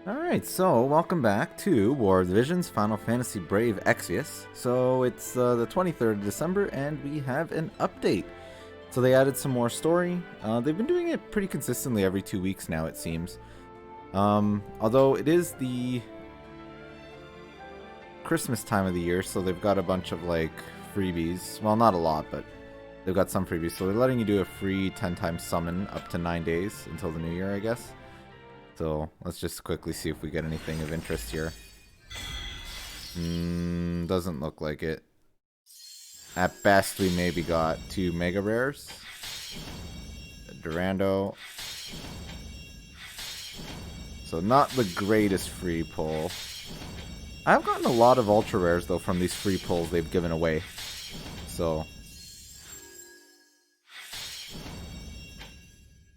Alright, so welcome back to War of the Visions, Final Fantasy Brave Exvius. So it's the 23rd of December and we have an update. So they added some more story. They've been doing it pretty consistently every 2 weeks now, it seems. Although it is the Christmas time of the year, so they've got a bunch of like freebies. Well, not a lot, but they've got some freebies. So they're letting you do a free 10 times summon up to 9 days until the new year, I guess. So let's just quickly see if we get anything of interest here. Doesn't look like it. At best, we maybe got 2 mega rares. Durando. So not the greatest free pull. I've gotten a lot of ultra rares though from these free pulls they've given away. So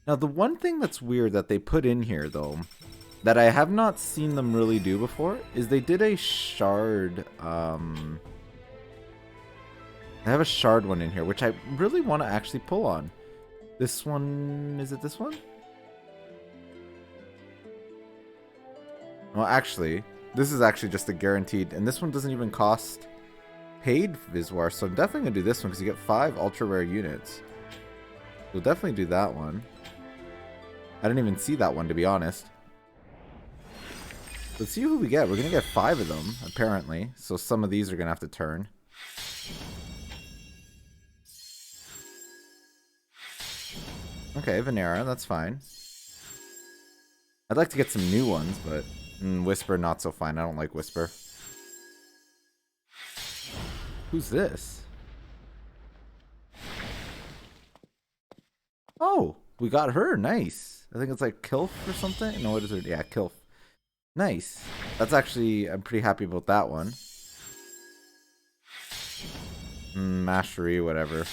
now, the one thing that's weird that they put in here, though, that I have not seen them really do before, is they did a shard, they have a shard one in here, which I really want to actually pull on. This one, is it this one? Well, actually, this is actually just a guaranteed, and this one doesn't even cost paid Viswar, so I'm definitely going to do this one, because you get 5 ultra rare units. We'll definitely do that one. I didn't even see that one, to be honest. Let's see who we get. We're going to get 5 of them, apparently. So some of these are going to have to turn. Okay, Venera, that's fine. I'd like to get some new ones, but Whisper, not so fine. I don't like Whisper. Who's this? Oh, we got her. Nice. I think it's like Kilf or something. No, what is it? Yeah, Kilf. Nice. That's actually, I'm pretty happy about that one. Mastery, whatever.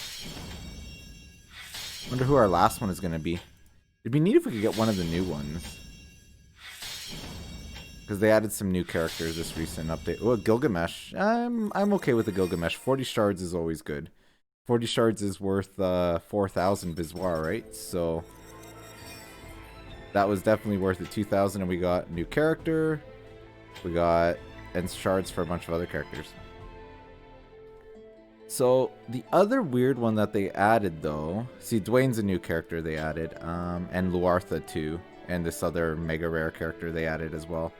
Wonder who our last one is going to be. It'd be neat if we could get one of the new ones. Because they added some new characters this recent update. Oh, Gilgamesh. I'm okay with the Gilgamesh. 40 shards is always good. 40 shards is worth 4,000 Viswar, right? So that was definitely worth it. 2,000, and we got new character. We got and shards for a bunch of other characters. So the other weird one that they added, though, see, Dwayne's a new character they added, and Luartha too, and this other mega rare character they added as well.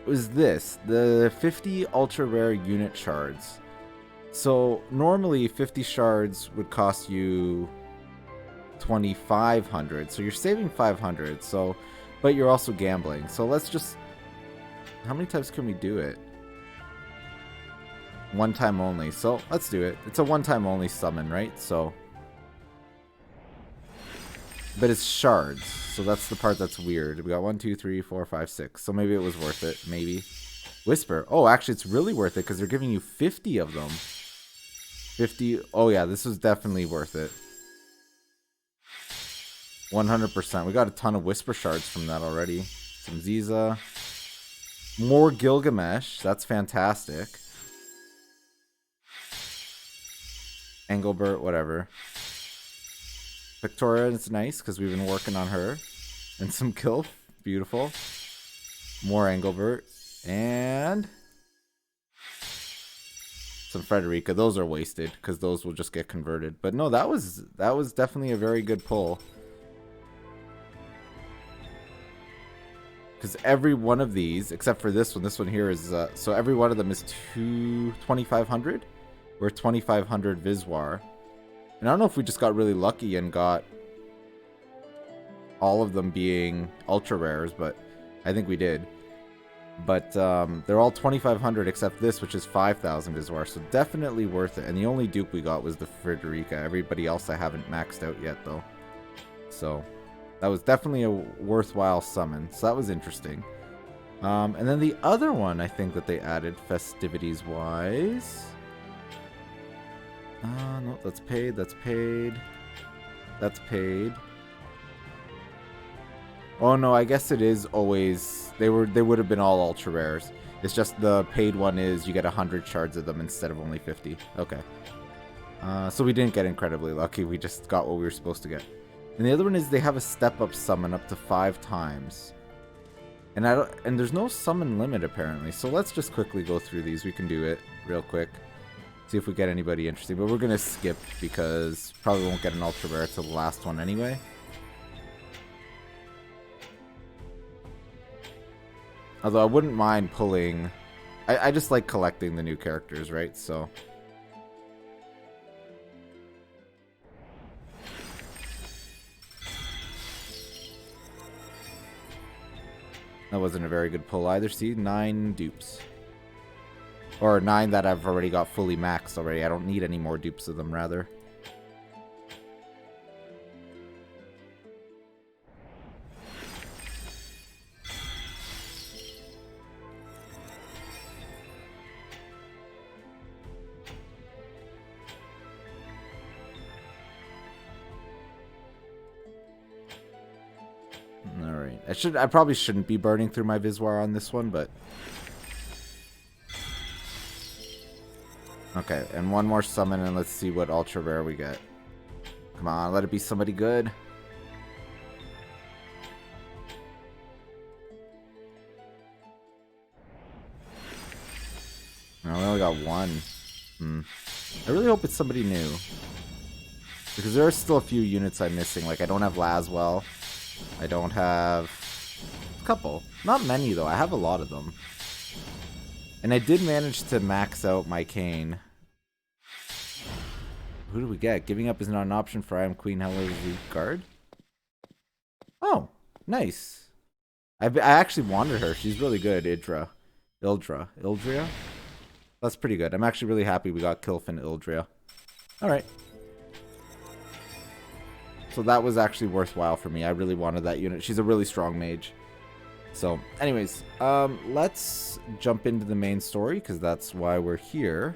Was this the 50 ultra rare unit shards? So normally 50 shards would cost you 2,500, so you're saving 500. So, but you're also gambling. So let's just, how many times can we do it? One time only. So let's do it. It's a one time only summon, right? So, but it's shards, so that's the part that's weird. We got 1, 2, 3, 4, 5, 6. So maybe it was worth it. Maybe. Whisper. Oh, actually, it's really worth it because they're giving you 50 of them. 50. Oh, yeah, this is definitely worth it. 100%. We got a ton of Whisper shards from that already. Some Ziza. More Gilgamesh. That's fantastic. Engelbert, whatever. Victoria, it's nice because we've been working on her. And some Kilf. Beautiful. More Engelbert. And some Frederica. Those are wasted because those will just get converted. But no, that was definitely a very good pull. Because every one of these, except for this one here is, so every one of them is 2,500? We're 2,500 Viswar. And I don't know if we just got really lucky and got all of them being ultra rares, but I think we did. But they're all 2,500 except this, which is 5,000 Viswar, so definitely worth it. And the only dupe we got was the Frederica. Everybody else I haven't maxed out yet, though. So that was definitely a worthwhile summon. So that was interesting. And then the other one I think that they added festivities-wise. No, that's paid, that's paid. That's paid. Oh no, I guess it is always, they would have been all ultra rares. It's just the paid one is you get 100 shards of them instead of only 50. Okay. So we didn't get incredibly lucky, we just got what we were supposed to get. And the other one is they have a step-up summon up to 5 times. And there's no summon limit apparently. So let's just quickly go through these. We can do it real quick. See if we get anybody interesting. But we're gonna skip because probably won't get an ultra rare till the last one anyway. Although I wouldn't mind pulling... I just like collecting the new characters, right? So... that wasn't a very good pull either. See, 9 dupes. Or 9 that I've already got fully maxed already. I don't need any more dupes of them, rather. Alright. I probably shouldn't be burning through my Viswar on this one, but... okay, and one more summon, and let's see what ultra rare we get. Come on, let it be somebody good. No, we only got 1. I really hope it's somebody new. Because there are still a few units I'm missing. Like, I don't have Laswell. I don't have... a couple. Not many, though. I have a lot of them. And I did manage to max out my Kane. Who do we get? Giving up is not an option for I am Queen Hello Guard. Oh, nice. I actually wanted her. She's really good. Ildria? That's pretty good. I'm actually really happy we got Kilfin Ildria. Alright. So that was actually worthwhile for me. I really wanted that unit. She's a really strong mage. So, anyways, let's jump into the main story, because that's why we're here.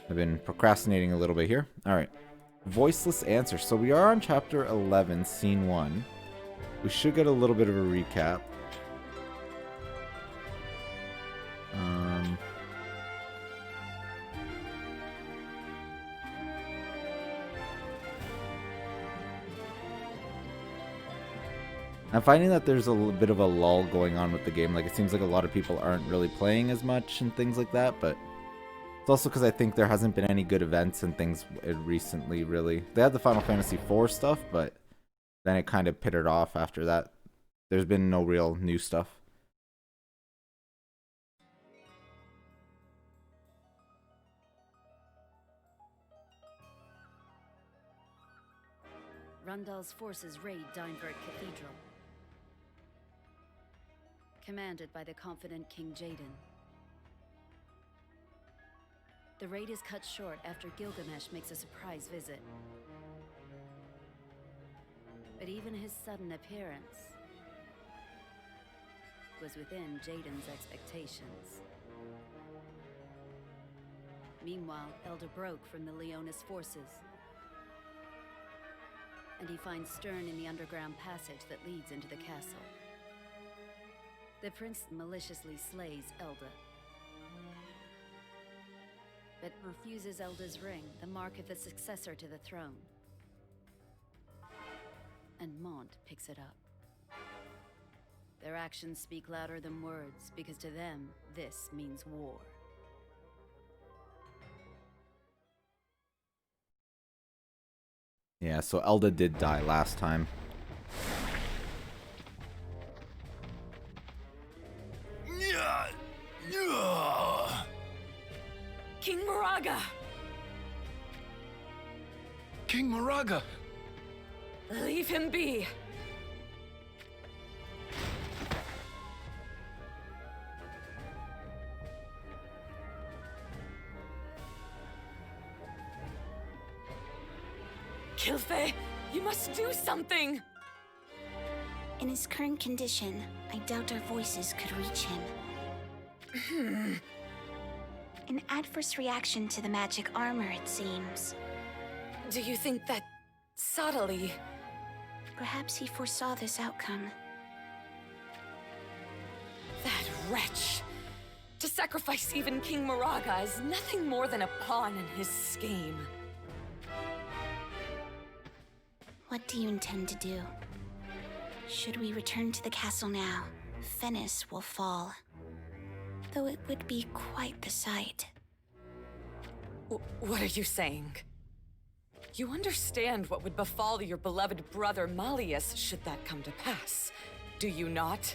I've been procrastinating a little bit here. Alright. Voiceless Answer. So we are on Chapter 11, Scene 1. We should get a little bit of a recap. I'm finding that there's a little bit of a lull going on with the game. Like, it seems like a lot of people aren't really playing as much and things like that, but it's also because I think there hasn't been any good events and things recently, really. They had the Final Fantasy IV stuff, but then it kind of pittered off after that. There's been no real new stuff. Rundal's forces raid Dynevert Cathedral, commanded by the confident King Jaden. The raid is cut short after Gilgamesh makes a surprise visit. But even his sudden appearance was within Jaden's expectations. Meanwhile, Elder broke from the Leonis forces, and he finds Stern in the underground passage that leads into the castle. The prince maliciously slays Elder, but refuses Elder's ring, the mark of the successor to the throne. And Mont picks it up. Their actions speak louder than words, because to them, this means war. Yeah, so Elda did die last time. King Moraga! King Moraga! Leave him be! Kilfe, you must do something! In his current condition, I doubt our voices could reach him. An adverse reaction to the magic armor, it seems. Do you think that subtly? Perhaps he foresaw this outcome. That wretch! To sacrifice even King Moraga is nothing more than a pawn in his scheme. What do you intend to do? Should we return to the castle now, Venice will fall. Though it would be quite the sight. What are you saying? You understand what would befall your beloved brother Malleus should that come to pass, do you not?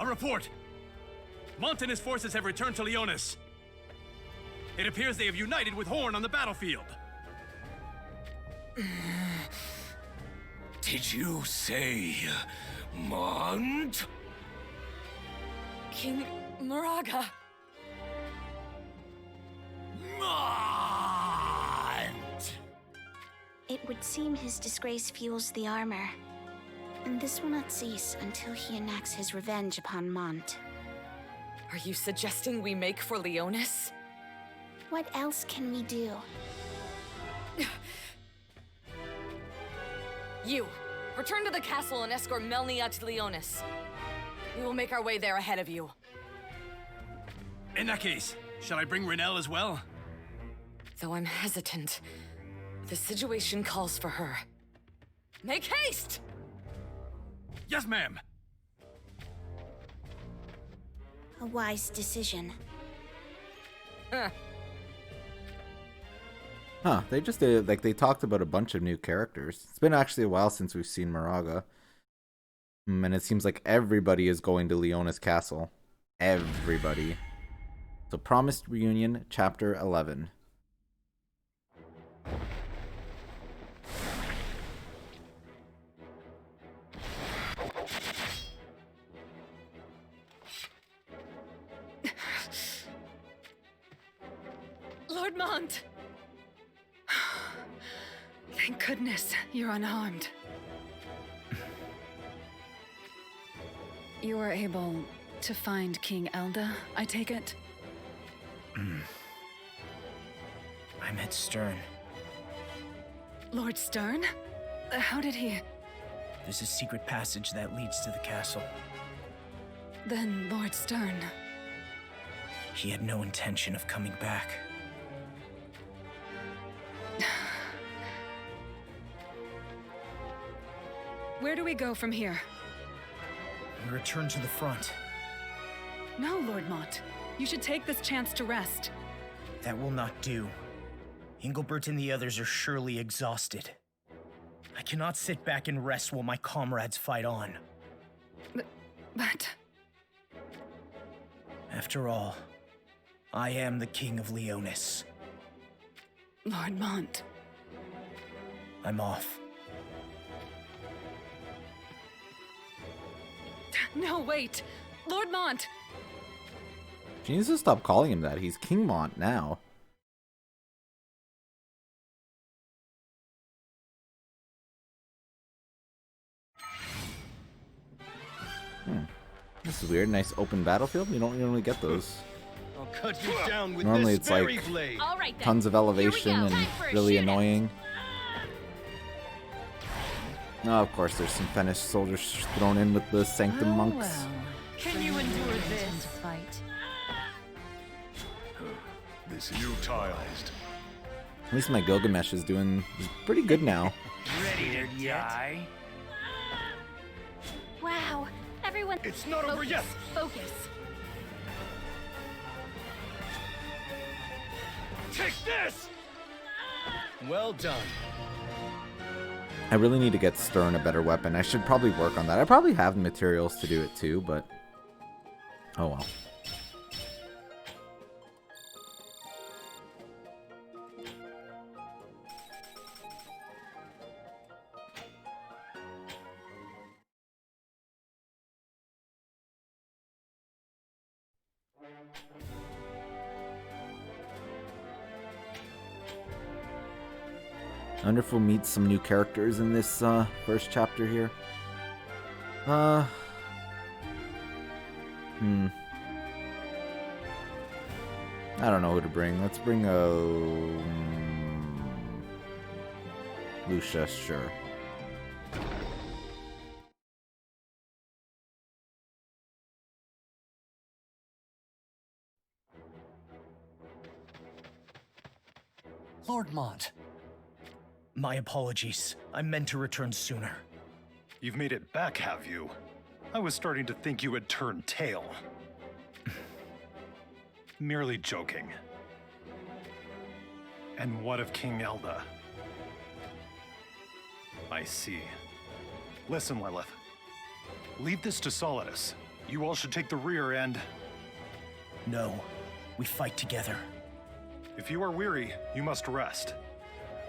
A report! Mont and his forces have returned to Leonis. It appears they have united with Horn on the battlefield. Did you say Mont? King Moraga. Mont! It would seem his disgrace fuels the armor. And this will not cease until he enacts his revenge upon Mont. Are you suggesting we make for Leonis? What else can we do? You, return to the castle and escort Melnia to Leonis. We will make our way there ahead of you. In that case, shall I bring Renelle as well? Though I'm hesitant, the situation calls for her. Make haste! Yes, ma'am. A wise decision. Huh, they just did, like, they talked about a bunch of new characters. It's been actually a while since we've seen Moraga. And it seems like everybody is going to Leonis Castle. Everybody. So, Promised Reunion, Chapter 11. Lord Mont! Thank goodness you're unharmed. You were able to find King Elda, I take it? I met Stern. Lord Stern? How did he... There's a secret passage that leads to the castle. Then Lord Stern... He had no intention of coming back. Where do we go from here? We return to the front. No, Lord Mont. You should take this chance to rest. That will not do. Engelbert and the others are surely exhausted. I cannot sit back and rest while my comrades fight on. But... After all, I am the King of Leonis. Lord Mont... I'm off. No, wait! Lord Mont! She needs to stop calling him that. He's King Mont now. This is weird. Nice open battlefield. You don't normally get those. I'll cut you down with Normally this it's very like blade. All right, then. tons of elevation Here we go. and Time for a really shootout. annoying. Oh, of course, there's some Finnish soldiers thrown in with the Sanctum monks. Can you endure this? Fight. This is utilized. At least my Gilgamesh is doing pretty good now. Ready to die? Wow, everyone. It's not over yet. Focus. Take this! Well done. I really need to get Stern a better weapon. I should probably work on that. I probably have the materials to do it too, but... oh well. I wonder if we'll meet some new characters in this first chapter here. I don't know who to bring. Let's bring Lucia, sure. Lord Mont. My apologies. I meant to return sooner. You've made it back, have you? I was starting to think you had turned tail. Merely joking. And what of King Elda? I see. Listen, Lilith. Leave this to Solidus. You all should take the rear and... No, we fight together. If you are weary, you must rest.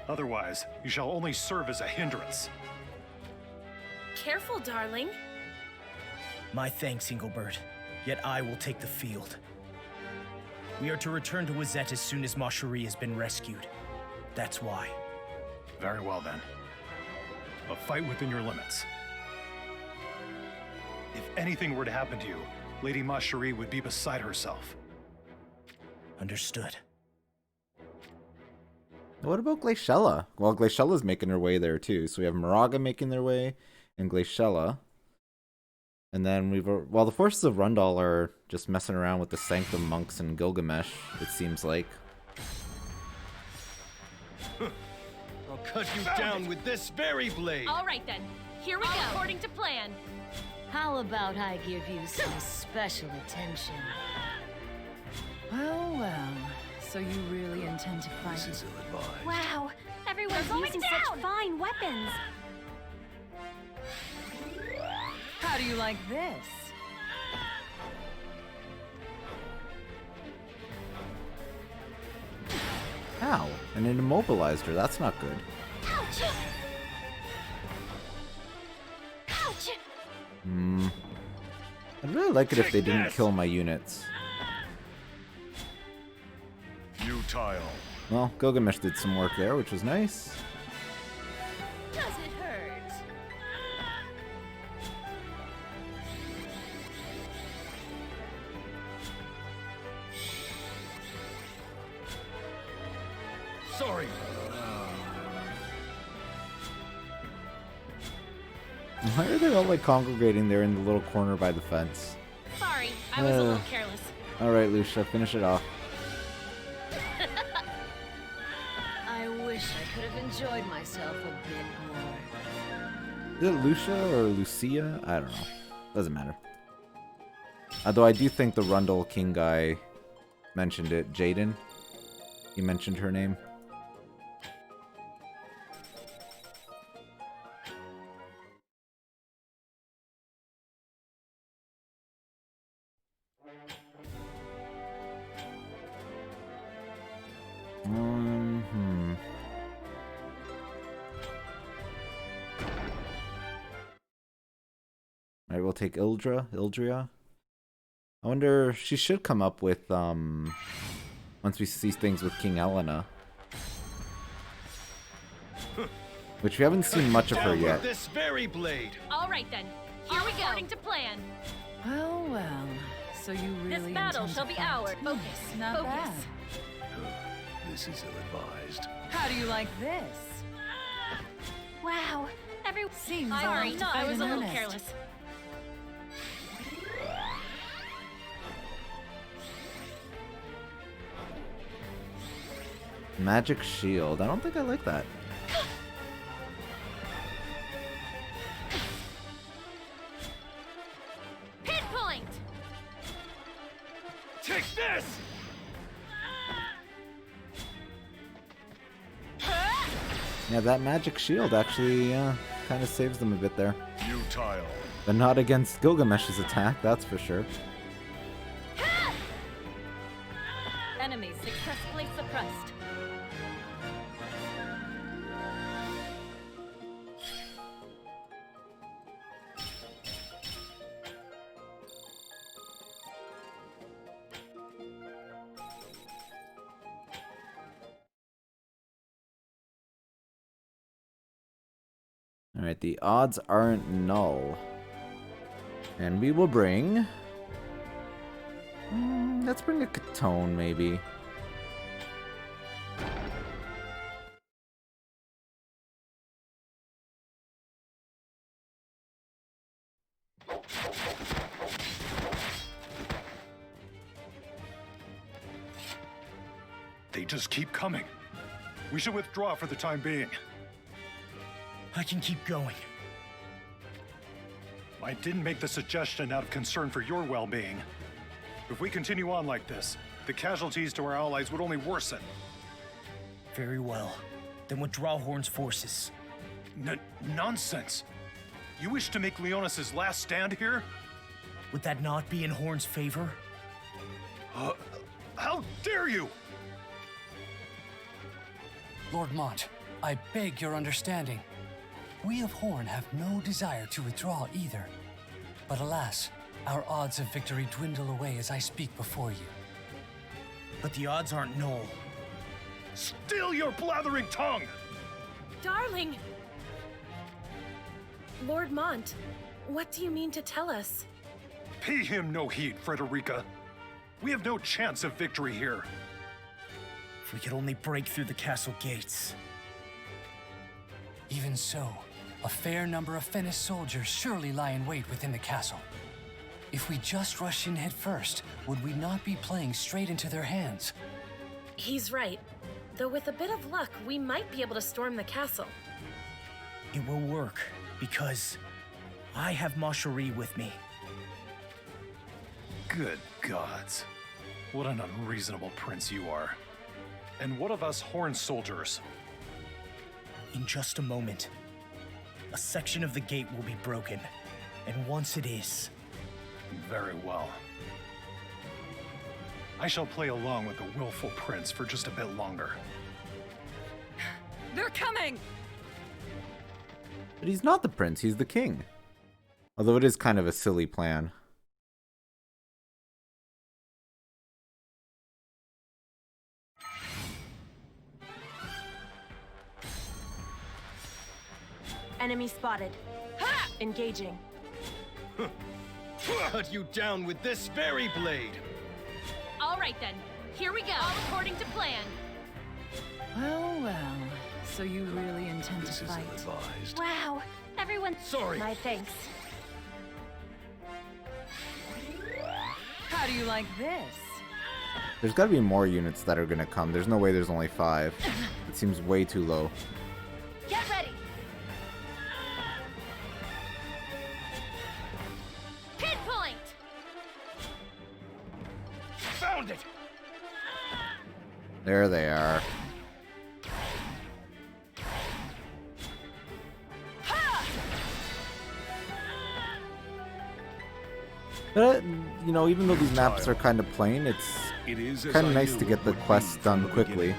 Otherwise, you shall only serve as a hindrance. Careful, darling. My thanks, Engelbert. Yet I will take the field. We are to return to Wazette as soon as Ma Cherie has been rescued. That's why. Very well then. But fight within your limits. If anything were to happen to you, Lady Ma Cherie would be beside herself. Understood. What about Glaciella? Well, Glaciela's making her way there too. So we have Moraga making their way, and Glaciella. And then well, the forces of Rundal are just messing around with the Sanctum monks and Gilgamesh, it seems like. I'll cut you down with this very blade. All right then. Here we go. According to plan. How about I give you some special attention? Well, well. So you really intend to fight? This is ill-advised. Wow, everyone's using such fine weapons. How do you like this? Ow, and it immobilized her. That's not good. Ouch! Ouch! I'd really like it if they didn't kill my units. Futile. Well, Gilgamesh did some work there, which was nice. Does it hurt? Sorry. Why are they all like congregating there in the little corner by the fence? Sorry, I was a little careless. Alright, Lucia, finish it off. I wish I could have enjoyed myself a bit more. Is it Lucia or Lucia? I don't know. Doesn't matter. Although I do think the Rundle King guy mentioned it. Jaden. He mentioned her name. Alright, we'll take Ildria. I wonder, she should come up with, once we see things with King Elena. Which we haven't seen much of her yet. This very blade. All right then. Here we go. According to plan. Well, well. So you really This battle intend shall to be fight? ours. Focus. Not Focus. bad. This is ill-advised. How do you like this? Wow, Seems Sorry, all to I fight was in a little earnest. careless. Magic Shield. I don't think I like that. Pinpoint. Take this! Yeah, that Magic Shield actually kind of saves them a bit there. Futile. But not against Gilgamesh's attack, that's for sure. Enemies successfully suppressed. Alright, the odds aren't null. And we will bring... let's bring a Catone, maybe. They just keep coming. We should withdraw for the time being. I can keep going. I didn't make the suggestion out of concern for your well-being. If we continue on like this, the casualties to our allies would only worsen. Very well. Then withdraw Horn's forces. Nonsense! You wish to make Leonis' last stand here? Would that not be in Horn's favor? How dare you! Lord Mont, I beg your understanding. We of Horn have no desire to withdraw either. But alas, our odds of victory dwindle away as I speak before you. But the odds aren't null. Still your blathering tongue! Darling! Lord Mont, what do you mean to tell us? Pay him no heed, Frederica. We have no chance of victory here. If we could only break through the castle gates. Even so, a fair number of Fennis soldiers surely lie in wait within the castle. If we just rush in head first, would we not be playing straight into their hands? He's right. Though with a bit of luck, we might be able to storm the castle. It will work, because I have Macherie with me. Good gods. What an unreasonable prince you are. And what of us Horn soldiers? In just a moment, a section of the gate will be broken. And once it is... Very well. I shall play along with the willful prince for just a bit longer. They're coming! But he's not the prince, he's the king. Although it is kind of a silly plan. Enemy spotted. Ha! Engaging. Cut you down with this very blade. All right then. Here we go. All according to plan. Well, well. So you really intend to fight? Advised. Wow, everyone. Sorry. My thanks. How do you like this? There's gotta be more units that are gonna come. There's no way there's only 5. It seems way too low. Get ready. Pinpoint. Found it. There they are. But, you know, even though these maps are kind of plain, it's kind of nice to get the quests done quickly.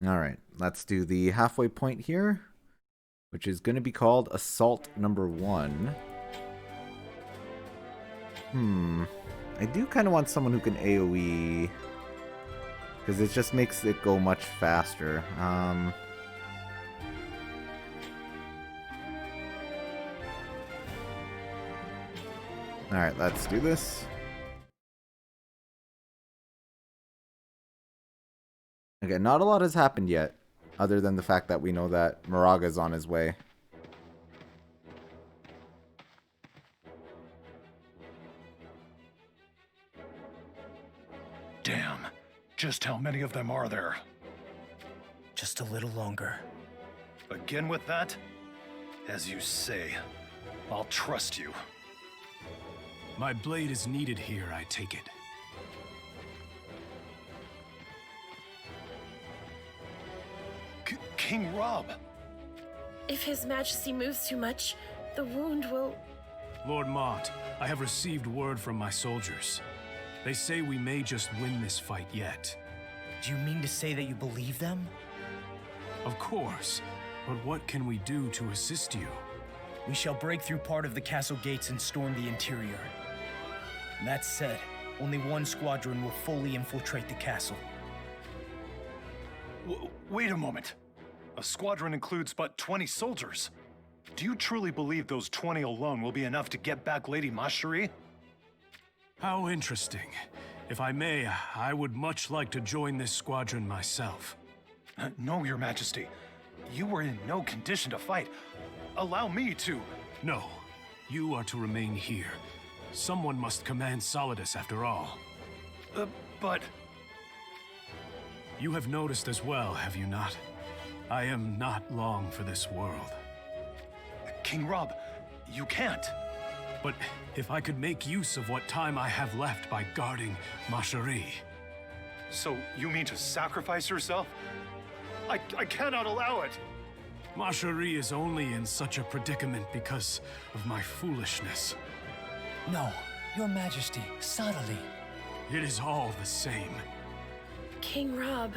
Alright, let's do the halfway point here, which is going to be called Assault Number 1. I do kind of want someone who can AoE, because it just makes it go much faster. Alright, let's do this. Okay, not a lot has happened yet, other than the fact that we know that Moraga's on his way. Damn. Just how many of them are there? Just a little longer. Again with that? As you say, I'll trust you. My blade is needed here, I take it. King Rob! If His Majesty moves too much, the wound will... Lord Mont, I have received word from my soldiers. They say we may just win this fight yet. Do you mean to say that you believe them? Of course, but what can we do to assist you? We shall break through part of the castle gates and storm the interior. That said, only one squadron will fully infiltrate the castle. Wait a moment. A squadron includes but 20 soldiers. Do you truly believe those 20 alone will be enough to get back Lady Macherie? How interesting. If I may, I would much like to join this squadron myself. No, Your Majesty. You were in no condition to fight. Allow me to... No. You are to remain here. Someone must command Solidus after all. But... You have noticed as well, have you not? I am not long for this world. King Rob, you can't. But if I could make use of what time I have left by guarding Ma Cherie... So you mean to sacrifice yourself? I cannot allow it! Ma Cherie is only in such a predicament because of my foolishness. No, Your Majesty, subtly. It is all the same. King Rob.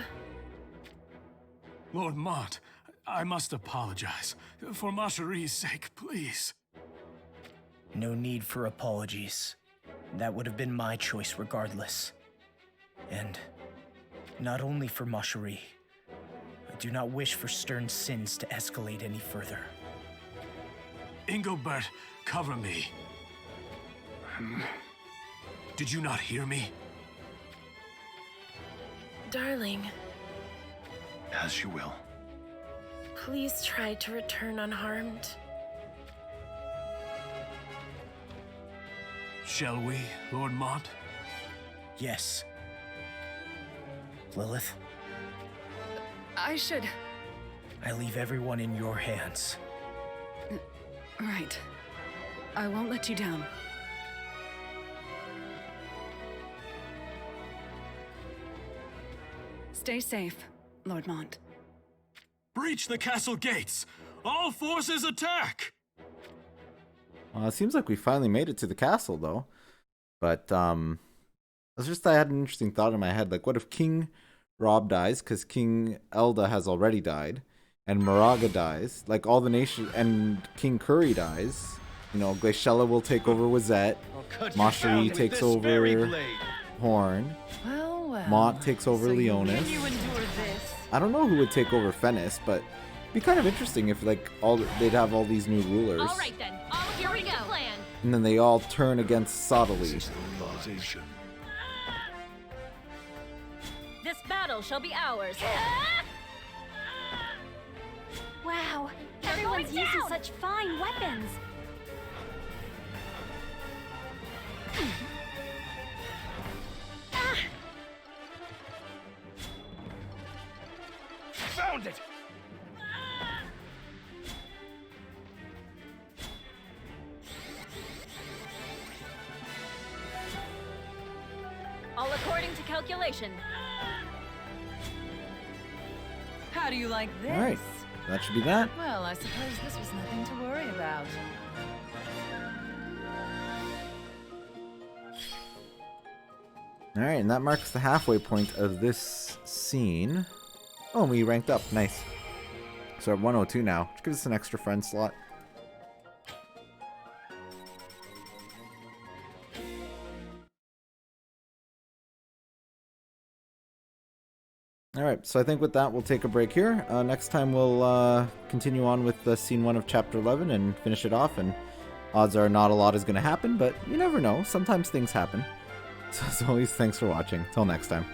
Lord Mont, I must apologize. For Ma Cherie's sake, please. No need for apologies. That would have been my choice regardless. And not only for Ma Cherie, I do not wish for Stern's sins to escalate any further. Ingobert, cover me. Did you not hear me? Darling, As you will. please try to return unharmed. Shall we, Lord Mont? Yes. Lilith, I should... I leave everyone in your hands. Right. I won't let you down. Stay safe, Lord Mont. Breach the castle gates! All forces attack! It seems like we finally made it to the castle, though. But, it's just I had an interesting thought in my head. Like, what if King Rob dies, because King Elda has already died, and Moraga dies, like, all the nation, and King Curry dies. You know, Glaciella will take over Wazette, Ma Cherie takes over Horn, Well. Mont takes over Leonis. I don't know who would take over Fennis, but it'd be kind of interesting if, like, they'd have all these new rulers. All right then. Here we go. Plan. And then they all turn against Sottily. This battle shall be ours. Wow, They're everyone's going using down! such fine weapons. Found it! All according to calculation. How do you like this? Alright, that should be that. Well, I suppose this was nothing to worry about. Alright, and that marks the halfway point of this scene. Oh, and we ranked up. Nice. So we're at 102 now, which gives us an extra friend slot. Alright, so I think with that we'll take a break here. Next time we'll continue on with scene 1 of chapter 11 and finish it off, and odds are not a lot is going to happen, but you never know. Sometimes things happen. So as always, thanks for watching. Till next time.